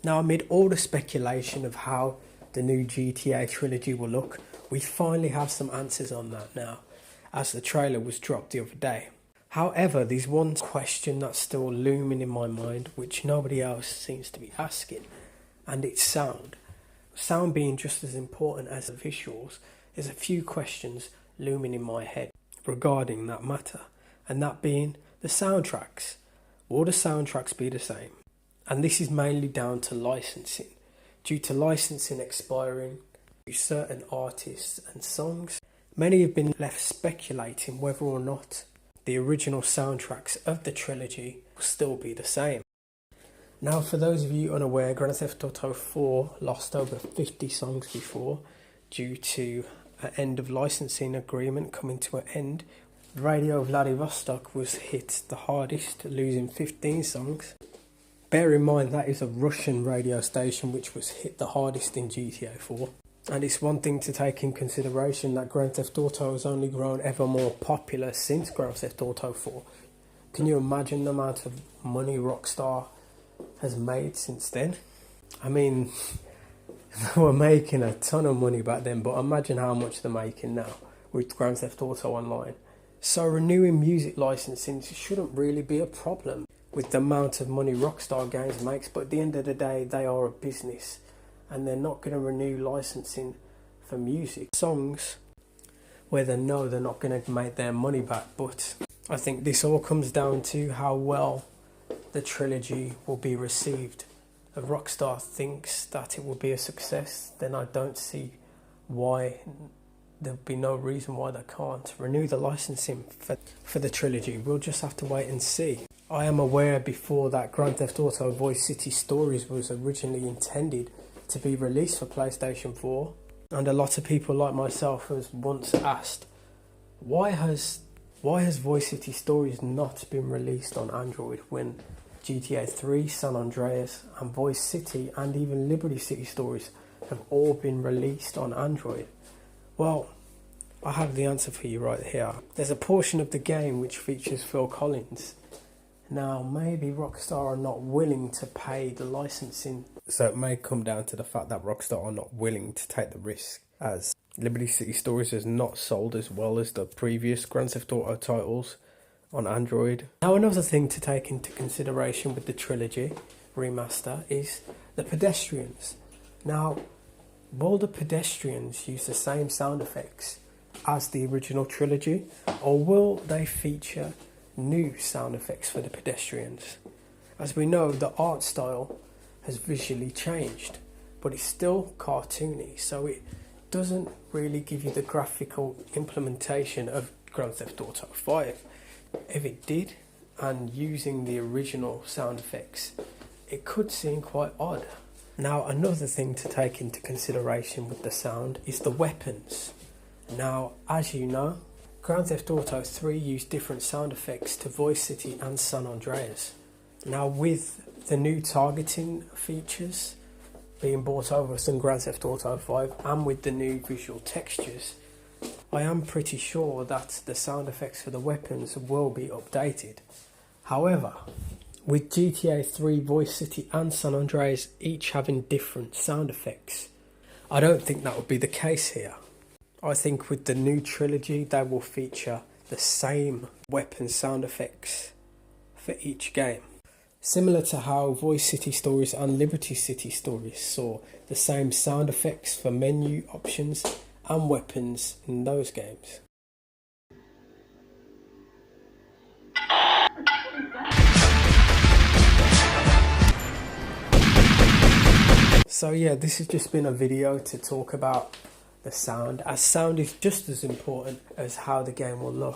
Now, amid all the speculation of how the new GTA Trilogy will look, we finally have some answers on that now, as the trailer was dropped the other day. However, there's one question that's still looming in my mind, which nobody else seems to be asking, and it's sound. Sound being just as important as the visuals, there's a few questions looming in my head regarding that matter, and that being the soundtracks. Will the soundtracks be the same? And this is mainly down to licensing. Due to licensing expiring to certain artists and songs, many have been left speculating whether or not the original soundtracks of the trilogy will still be the same. Now, for those of you unaware, Grand Theft Auto 4 lost over 50 songs before due to an end of licensing agreement coming to an end. Radio Vladivostok was hit the hardest, losing 15 songs. Bear in mind that is a Russian radio station which was hit the hardest in GTA 4. And it's one thing to take in consideration that Grand Theft Auto has only grown ever more popular since Grand Theft Auto 4. Can you imagine the amount of money Rockstar has made since then? I mean, they were making a ton of money back then, but imagine how much they're making now with Grand Theft Auto Online. So renewing music licensing shouldn't really be a problem with the amount of money Rockstar Games makes, but at the end of the day, they are a business and they're not going to renew licensing for music songs where they know they're not going to make their money back. But I think this all comes down to how well the trilogy will be received. If Rockstar thinks that it will be a success, then I don't see why there'll be no reason why they can't renew the licensing for the trilogy. We'll just have to wait and see. I am aware before that Grand Theft Auto Voice City Stories was originally intended to be released for PlayStation 4, and a lot of people like myself has once asked, why has Voice City Stories not been released on Android when GTA 3, San Andreas and Voice City and even Liberty City Stories have all been released on Android? Well, I have the answer for you right here. There's a portion of the game which features Phil Collins. Now, maybe Rockstar are not willing to pay the licensing, so it may come down to the fact that Rockstar are not willing to take the risk, as Liberty City Stories has not sold as well as the previous Grand Theft Auto titles on Android. Now, another thing to take into consideration with the Trilogy remaster is the pedestrians. Now, will the pedestrians use the same sound effects as the original Trilogy, or will they feature new sound effects for the pedestrians? As we know, the art style has visually changed, but it's still cartoony, so it doesn't really give you the graphical implementation of Grand Theft Auto 5. If it did, and using the original sound effects, it could seem quite odd. Now, another thing to take into consideration with the sound is the weapons. Now, as you know, Grand Theft Auto 3 used different sound effects to Voice City and San Andreas. Now, with the new targeting features being brought over from Grand Theft Auto 5 and with the new visual textures, I am pretty sure that the sound effects for the weapons will be updated. However, with GTA 3, Voice City and San Andreas each having different sound effects, I don't think that would be the case here. I think with the new trilogy, they will feature the same weapon sound effects for each game. Similar to how Voice City Stories and Liberty City Stories saw the same sound effects for menu options and weapons in those games. So yeah, this has just been a video to talk about the sound, as sound is just as important as how the game will look.